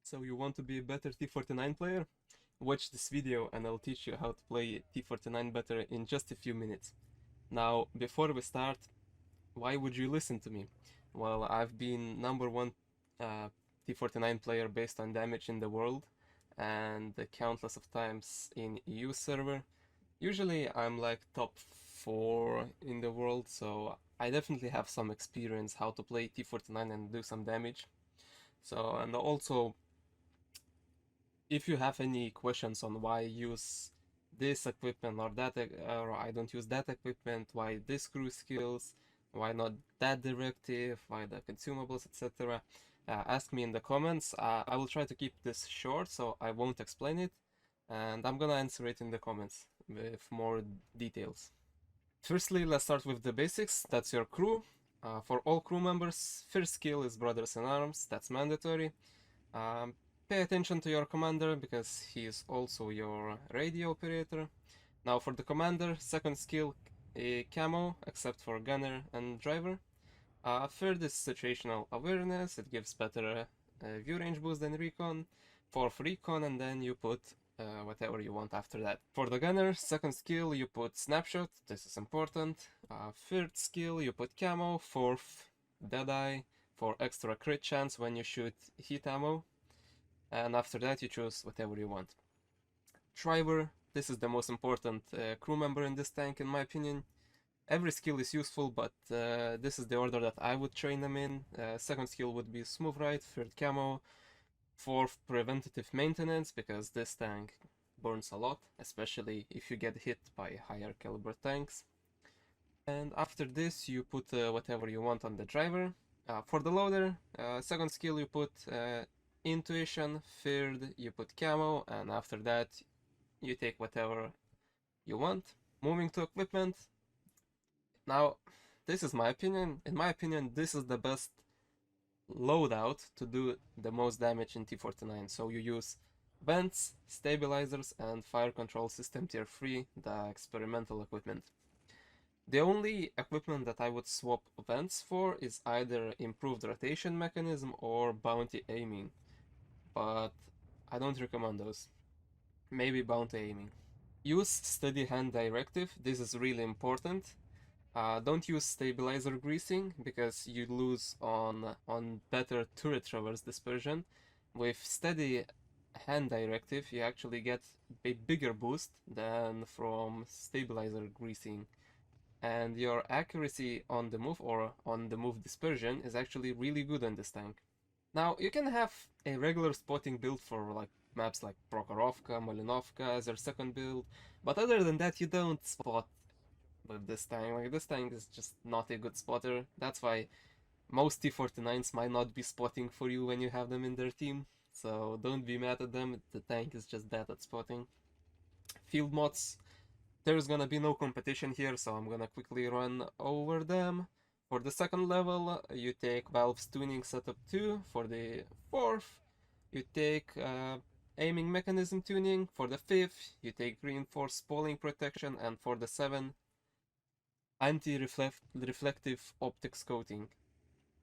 So you want to be a better T49 player? Watch this video and I'll teach you how to play T49 better in just a few minutes. Now, before we start, why would you listen to me? Well, I've been #1 uh, T49 player based on damage in the world, and countless of times in EU server. Usually I'm like top 4 in the world, so I definitely have some experience how to play T49 and do some damage. So, and also, if you have any questions on why I use this equipment or that, or I don't use that equipment, why this crew skills, why not that directive, why the consumables, etc., ask me in the comments. I will try to keep this short, so I won't explain it, and I'm gonna answer it in the comments with more details. Firstly, let's start with the basics. That's your crew. For all crew members, first skill is Brothers in Arms. That's mandatory. Um, Pay attention to your commander because he is also your radio operator. Now for the commander, second skill, camo, except for gunner and driver. Third is situational awareness, it gives better view range boost than recon. Fourth recon, and then you put whatever you want after that. For the gunner, second skill you put snapshot, this is important. Third skill you put camo. Fourth, deadeye, for extra crit chance when you shoot heat ammo. And after that you choose whatever you want. Driver, this is the most important crew member in this tank in my opinion. Every skill is useful, but this is the order that I would train them in. Second skill would be smooth ride, third camo, fourth preventative maintenance, because this tank burns a lot, especially if you get hit by higher caliber tanks. And after this you put whatever you want on the driver. For the loader, second skill you put intuition, third you put camo, and after that you take whatever you want. Moving to equipment. Now, this is my opinion. In my opinion, this is the best loadout to do the most damage in T49. So you use vents, stabilizers, and fire control system tier 3, the experimental equipment. The only equipment that I would swap vents for is either improved rotation mechanism or bounty aiming, but I don't recommend those. Maybe bounty aiming. Use steady hand directive, this is really important. Don't use stabilizer greasing because you lose on better turret traverse dispersion. With steady hand directive you actually get a bigger boost than from stabilizer greasing, and your accuracy on the move or on the move dispersion is actually really good on this tank. Now you can have a regular spotting build for like maps like Prokhorovka, Malinovka as your second build, but other than that you don't spot with this tank. Like, this tank is just not a good spotter. That's why most T49s might not be spotting for you when you have them in their team, so don't be mad at them, the tank is just bad at spotting. Field mods, there's gonna be no competition here, so I'm gonna quickly run over them. For the second level, you take Valve's Tuning Setup 2. For the fourth, you take Aiming Mechanism Tuning. For the fifth, you take Reinforced Spalling Protection. And for the seventh, Anti-Reflective Optics Coating.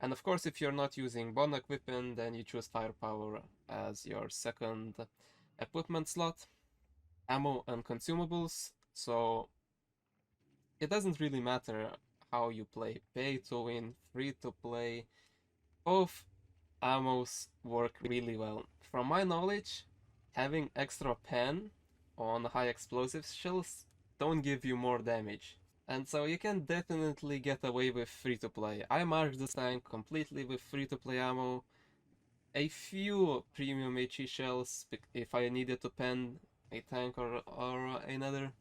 And of course, if you're not using bond equipment, then you choose Firepower as your second equipment slot. Ammo and consumables, so it doesn't really matter how you play, pay to win, free to play, both ammos work really well. From my knowledge, having extra pen on high explosive shells don't give you more damage. And so you can definitely get away with free to play. I marked this tank completely with free to play ammo. A few premium HE shells if I needed to pen a tank or another.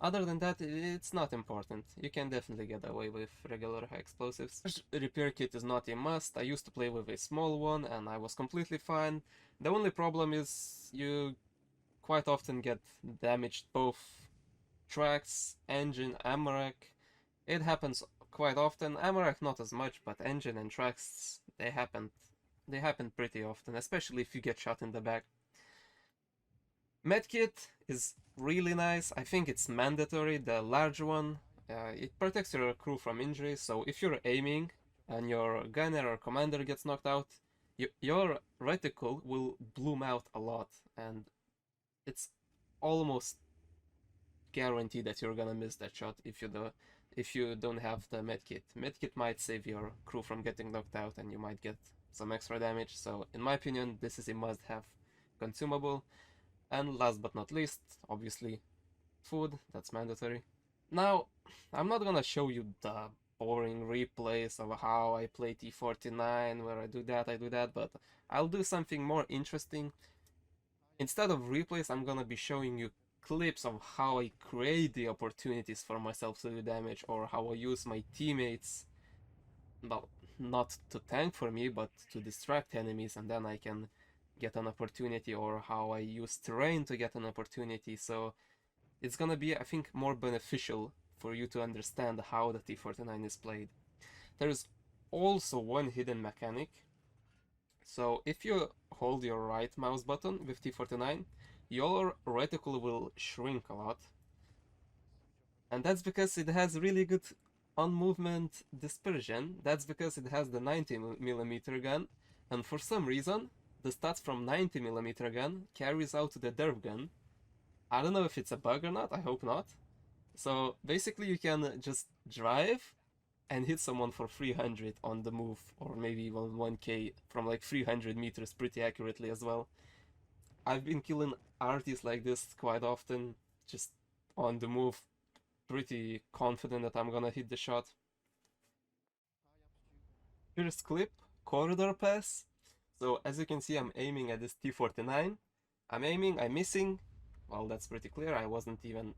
Other than that, it's not important. You can definitely get away with regular high explosives. Repair kit is not a must. I used to play with a small one and I was completely fine. The only problem is you quite often get damaged both tracks, engine, ammo rack. It happens quite often. Ammo rack not as much, but engine and tracks, they happen pretty often, especially if you get shot in the back. Medkit is really nice. I think it's mandatory, the large one. It protects your crew from injuries, so if you're aiming and your gunner or commander gets knocked out, your reticle will bloom out a lot, and it's almost guaranteed that you're gonna miss that shot if you don't have the medkit. Medkit might save your crew from getting knocked out, and you might get some extra damage. So in my opinion, this is a must-have consumable. And last but not least, obviously, food. That's mandatory. Now, I'm not gonna show you the boring replays of how I play T49, where I do that, but I'll do something more interesting. Instead of replays, I'm gonna be showing you clips of how I create the opportunities for myself to do damage, or how I use my teammates, well, not to tank for me, but to distract enemies, and then I can get an opportunity, or how I use terrain to get an opportunity. So it's gonna be, I think, more beneficial for you to understand how the T49 is played. There's also one hidden mechanic. So if you hold your right mouse button with T49, your reticle will shrink a lot. And that's because it has really good on-movement dispersion. That's because it has the 90mm gun, and for some reason, the stats from 90mm gun carries out to the derp gun. I don't know if it's a bug or not, I hope not. So basically you can just drive and hit someone for 300 on the move, or maybe even 1k from like 300 meters pretty accurately as well. I've been killing artists like this quite often, just on the move, pretty confident that I'm gonna hit the shot. First clip, corridor pass. So as you can see, I'm aiming at this T49. I'm aiming, I'm missing. Well, that's pretty clear. I wasn't even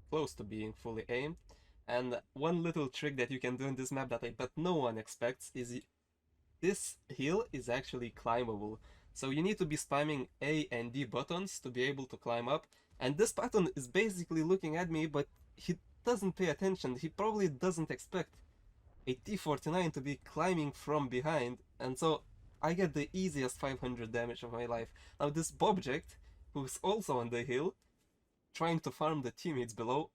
close to being fully aimed. And one little trick that you can do in this map that I bet no one expects is this hill is actually climbable. So you need to be spamming A and D buttons to be able to climb up. And this button is basically looking at me, but he doesn't pay attention. He probably doesn't expect a T49 to be climbing from behind. And so I get the easiest 500 damage of my life. Now this Bobject, who's also on the hill, trying to farm the teammates below,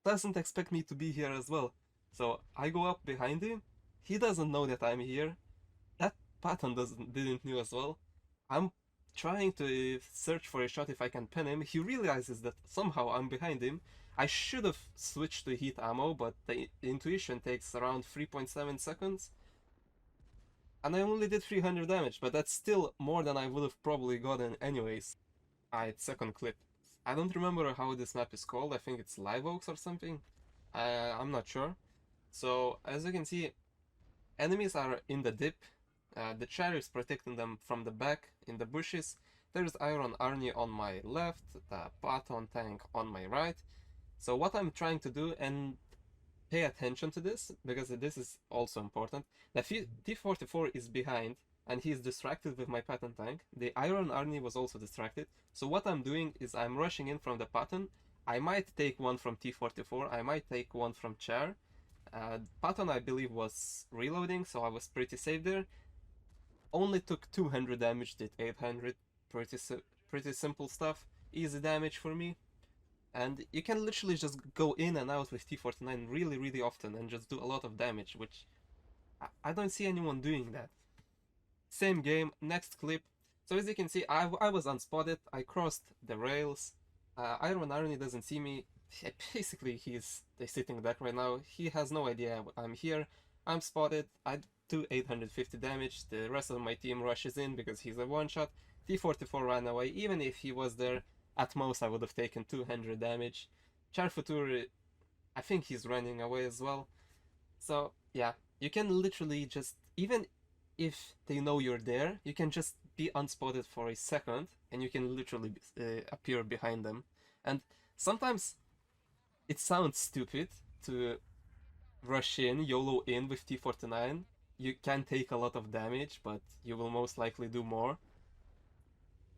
doesn't expect me to be here as well. So I go up behind him, he doesn't know that I'm here, that Patton didn't know as well. I'm trying to search for a shot if I can pin him, he realizes that somehow I'm behind him. I should have switched to heat ammo, but the intuition takes around 3.7 seconds. And I only did 300 damage, but that's still more than I would have probably gotten anyways. Alright, second clip. I don't remember how this map is called, I think it's Live Oaks or something. I'm not sure. So, as you can see, enemies are in the dip. The chair is protecting them from the back in the bushes. There's Iron Arnie on my left, the Patton tank on my right. So what I'm trying to do, and pay attention to this, because this is also important, the T44 is behind, and he's distracted with my Patton tank. The Iron Arnie was also distracted. So what I'm doing is I'm rushing in from the Patton. I might take one from T44, I might take one from chair. Patton, I believe, was reloading, so I was pretty safe there. Only took 200 damage, did 800. Pretty simple stuff. Easy damage for me. And you can literally just go in and out with T49 really often and just do a lot of damage, which I don't see anyone doing that. Same game, next clip. So as you can see, I was unspotted, I crossed the rails. Iron Arnie doesn't see me. Basically, he's sitting back right now. He has no idea I'm here. I'm spotted. I do 850 damage. The rest of my team rushes in because he's a one-shot. T44 ran away. Even if he was there, at most I would have taken 200 damage. Charfutur, I think he's running away as well. So yeah, you can literally just, even if they know you're there, you can just be unspotted for a second and you can literally appear behind them. And sometimes it sounds stupid to rush in, YOLO in with T49. You can take a lot of damage, but you will most likely do more.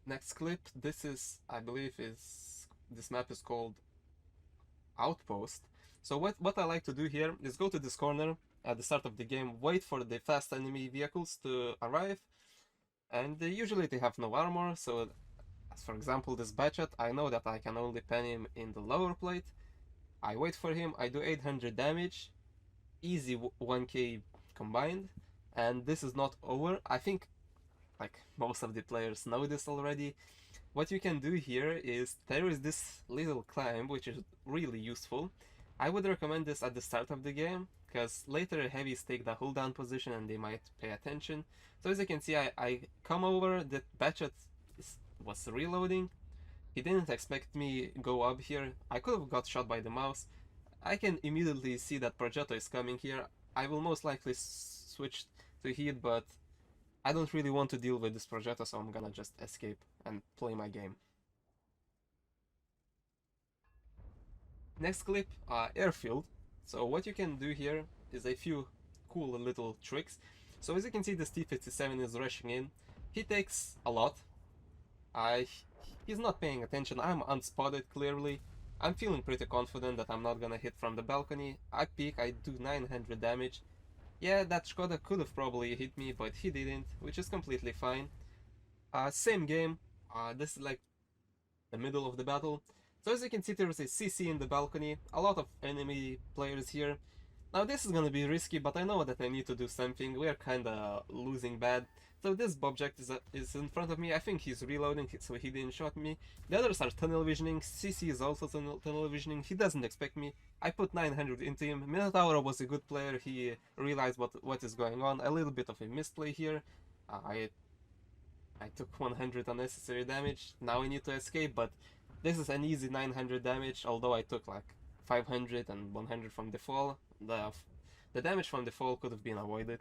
Next clip, this is, I believe, this map is called Outpost. So what I like to do here is go to this corner at the start of the game, wait for the fast enemy vehicles to arrive, and usually they have no armor, so as for example this Batchat, I know that I can only pen him in the lower plate. I wait for him, I do 800 damage, easy 1k combined, and this is not over. I think like most of the players know this already. What you can do here is there is this little climb which is really useful. I would recommend this at the start of the game, because later heavies take the hold down position and they might pay attention. So as you can see, I come over, the Batchet was reloading. He didn't expect me go up here. I could have got shot by the mouse. I can immediately see that Progetto is coming here. I will most likely switch to heat, but I don't really want to deal with this Progetto, so I'm gonna just escape and play my game. Next clip, airfield. So what you can do here is a few cool little tricks. So as you can see, this T57 is rushing in. He takes a lot. He's not paying attention. I'm unspotted clearly. I'm feeling pretty confident that I'm not gonna hit from the balcony. I peek, I do 900 damage. Yeah, that Skoda could have probably hit me, but he didn't, which is completely fine. Same game. This is like the middle of the battle. So as you can see, there's a CC in the balcony, a lot of enemy players here. Now this is gonna be risky, but I know that I need to do something. We're kinda losing bad. So this Bobject is in front of me. I think he's reloading, so he didn't shot me. The others are tunnel visioning. CC is also tunnel visioning. He doesn't expect me. I put 900 into him. Minotauro was a good player. He realized what is going on. A little bit of a misplay here. I took 100 unnecessary damage. Now I need to escape, but this is an easy 900 damage, although I took like 500 and 100 from the fall. The damage from the fall could have been avoided.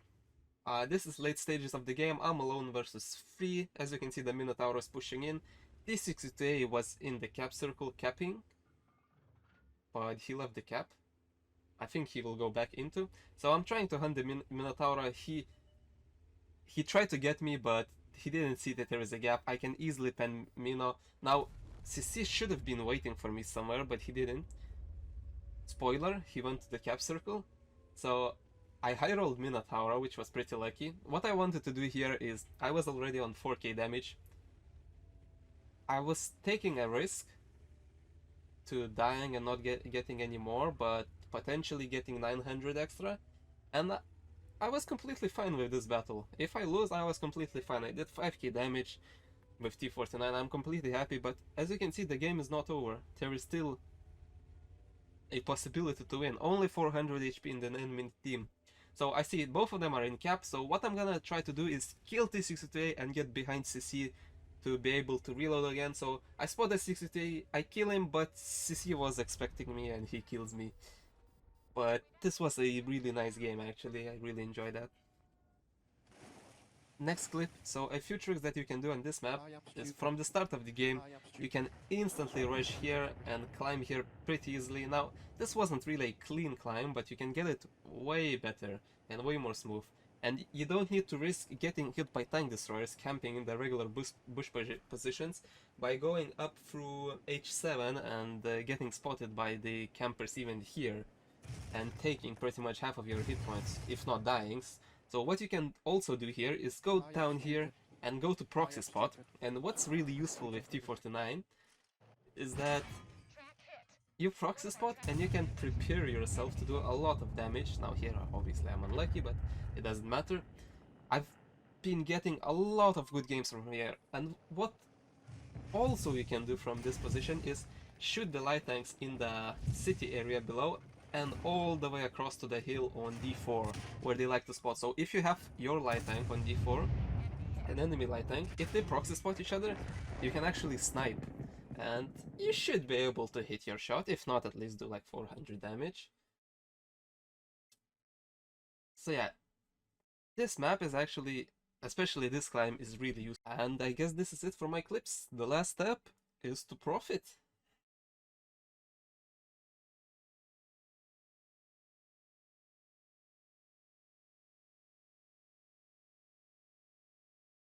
This is late stages of the game. I'm alone versus 3. As you can see, the Minotaur is pushing in. T62A was in the cap circle capping, but he left the cap. I think he will go back into. So I'm trying to hunt the Minotaur. He tried to get me, but he didn't see that there is a gap. I can easily pen Mino. Now, CC should have been waiting for me somewhere, but he didn't. Spoiler, he went to the cap circle. So I high rolled Minotaur, which was pretty lucky. What I wanted to do here is, I was already on 4k damage. I was taking a risk to dying and not getting any more, but potentially getting 900 extra. And I was completely fine with this battle. If I lose, I was completely fine. I did 5k damage with T49, I'm completely happy, but as you can see, the game is not over. There is still a possibility to win. Only 400 HP in the enemy team. So I see both of them are in cap, so what I'm gonna try to do is kill T62A and get behind CC to be able to reload again. So I spot the 62A, I kill him, but CC was expecting me and he kills me. But this was a really nice game actually, I really enjoyed that. Next clip, so a few tricks that you can do on this map is from the start of the game, you can instantly rush here and climb here pretty easily. Now, this wasn't really a clean climb, but you can get it way better and way more smooth. And you don't need to risk getting hit by tank destroyers camping in the regular bush positions by going up through H7 and getting spotted by the campers even here and taking pretty much half of your hit points, if not dying. So what you can also do here is go down here and go to proxy spot, and what's really useful with T49 is that you proxy spot and you can prepare yourself to do a lot of damage. Now here obviously I'm unlucky, but it doesn't matter. I've been getting a lot of good games from here, and what also you can do from this position is shoot the light tanks in the city area below and all the way across to the hill on D4 where they like to spot. So if you have your light tank on D4, an enemy light tank, if they proxy spot each other, you can actually snipe and you should be able to hit your shot, if not at least do like 400 damage. So yeah, this map is actually, especially this climb, is really useful. And I guess this is it for my clips. The last step is to profit.